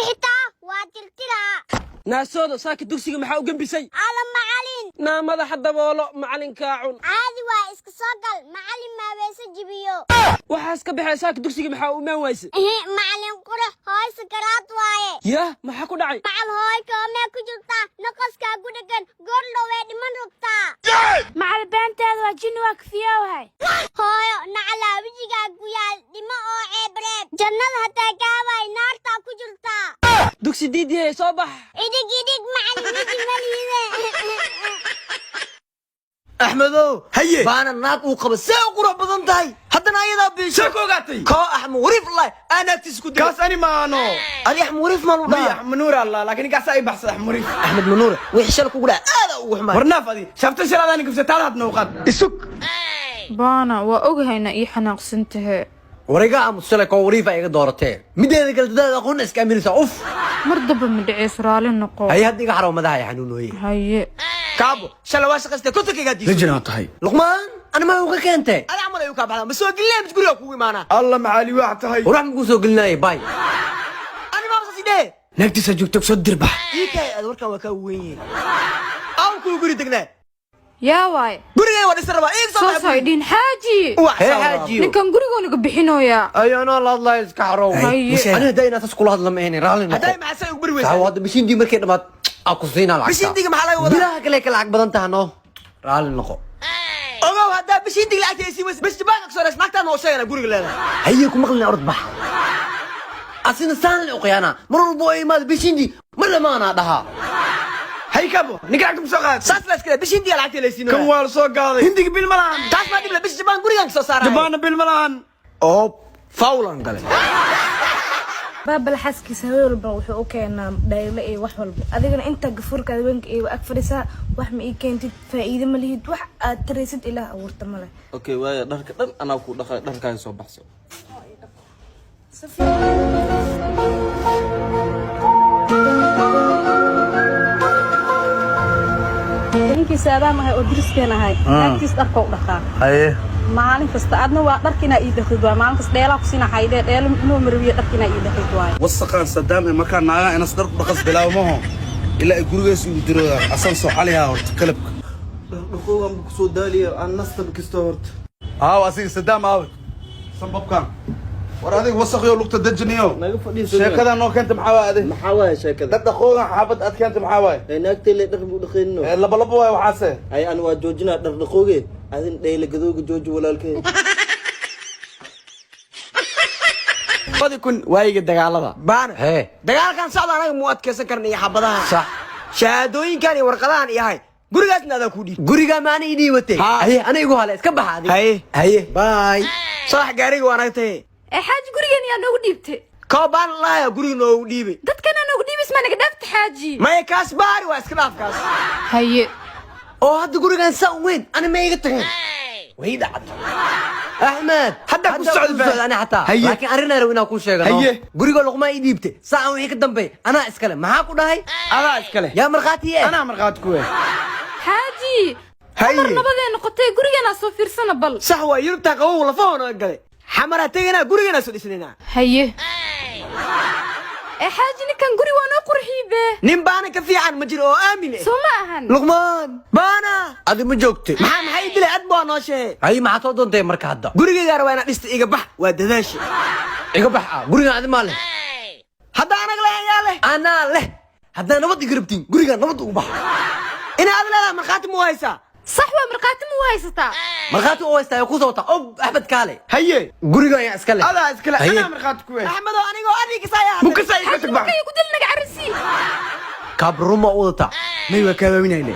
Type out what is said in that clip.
حتى واترتلا ناسودو ساكي دوكسيغا maxaa u gambisay على معلم naamada hadda boolo macalinka cun عادي waa iska soo gal macallin ma weesa jibiyo waxaas ka baxay saaki dugsiga maxaa u imaan wayse macallin qura hooy sakaraad waaye ya maxaa ku dhacay macal hooy koomee ku jirta naqaska ku dhagan goordhow way dhiman rabtaa macal baanteeda waa jinni waa kafiyowahay hooyo nacala wajigaa ku yaal dhimo oo ceebreeb jannada hataa gaabay naartaa ku jirtaa dugsi diidiyay soo bax idig macallin waji maliide أحمدو هيا بانا ناق وقبل ساق قرب بدنتاي حتى نايدا بيش شكو قاتي كو أحمد وريف الله أنا تسكت كاس أنا ما أنا أنا أحمد وريف ما ما أحمد منور الله لكن كاس أي بحث أحمد وريف أحمد منور ويحشلك وقول هذا وحمد ورناف هذه شفت الشيء هذا كيف ستالات نوقات السك بانا وأوجهنا إيه حناقصنته ورجع متصلك وريف أي دورتين مدة قلت ده أقول ناس كامل أوف مرضى بمدعي إسرائيل النقاط هي هديك حرام مدها يا حنون وهي هي كابو شلواش قصدك كنت كي قديش لجنات هاي لقمان أنا ما هو كنت أنا عمل يوكاب على بس هو قلنا مش قولوا كوي معنا الله معالي واحد هاي وراح نقول قلنا إيه باي أنا ما بصير ده نكتي سجوك صدر بح إيه كي أدورك وكوي أو كل قولي تقنا يا واي قولي ولا سربا إيه صار صايدين حاجي حاجي نكم قولي بحينه يا أي أنا الله يسكحرو أنا داينا تسكول هذا لما هني رالي هداي مع سايق بروي تعود بشين دي مركي ما أكو زين على بشين دي محل وضع بلا كلك العق بدن تهنو رالي نقو أوه هدا بشين دي لا تيسي بس تبانك صار اسمك تانو شيء أنا بقول لك هيكم مغلنا أرض بح أصين السنة الأقيانا مرور بوي ما بشين دي مرة ما أنا دها هاي كابو نقرأكم سوقات ساس لاس كده بشين دي العتيلة سينو كم وال سوق هذا هندي بالملان تاس ما دي بس جبان قولي عنك صار جبان بالملان أوب فاولان قال باب الحسكي سوير بروح أوكي أنا دايما إيه وحول أذكر أنت جفور كذبنك إيه وأكفرسها وحم إيه كنت فإذا مليت وح تريسد إلى أورت مله okay waaya dharka dhan anaa ku dhaqay dharkaaga soo baxso ninkii saadaamahay oo diriskeen ahay naagtiis dharka u dhaqaa haye maalin kasta adna waa dharkina ii dhaqid waa maalin kasta dheelaa ku sina xaydee dheel inuu marwiyo dharkina ii dhaqid waay wasaqan sadaam marka naaga inas dar dhaqas bilaawmaho ila ay gurigees u dirooda asan soo xaliha horta qalabka dhaqoogan ku soo daaliyo aan nasta bikisto horta asii sadaam aaw sanbabkan war adiga wasaqyo lugta dajniyo naga fadhiiso sheekada noo keenta maxaa waaday maxaa waaya sheekada dad dhaqoogan xaabad aad keenta maxaa waay naagtay le dhar buu dhaqeynno laba waay waxaase ay aan waa joojina dhar dhaqooge adin dheyle gadooga jooji walaalkay badi kun waayiga dagaalada baana hee dagaalkan socda anaga mu adkeysan karnay xabadaha sax shahaadooyinkan iyo warqadahan yahay gurigaasna adaa ku dhiib guriga maana ii dhiibatay haye anigu hale iska baxaadi haye bye صح gaariga wanaagtay حاج قريان يا نو ديبته كوبان لا يا قري نو ديبي dadkana noo dhiibis ma naga dhaafta xaaji ما يكاس باري واسك دافكاس haye oo hadda gurigan saa weyn ana ma iga tagin way dhacad احمد hadda ku socdo انا حتى لكن arina raw inaa ku sheegano guriga luqma ii dhiibtay saa wixii ka dambeey ana iskale maxaa ku dhahay adaa iskale yaa marqaatiye ana marqaat ku xaaji mar nabadeena qotay gurigana soo fiirsana bal sax waa yurta qabow la fahoona galay xamara tagana gurigana soo dhisnayna haye حاجي نكن قري وانا قرحيبه nin baana ka fiican ma jiro oo aamin soo ma ahan luqmaan baana adi ma joogtay maxay dilay ad baa noo sheegay ay maxaa soo doontay marka hadda gurigayga rawaana dhista iga bax waa dadaashi iga bax guriga adi ma leh hadda anaga leh ana leh hadda nabad igrabtiin guriga nabad ugu bax ina aad leedahay marxaati mu haysaa صح ومرقات مو هيستا مرقات او هيستا ku soo ta oo Ahmed Kaale haye guriga ayaa iska leh adaa iska leh ana marqaat ku Ahmed aniga adiga saaya mu ka saay ka tagba ku dilna garsi kabruma wadata may waa ka waawinayne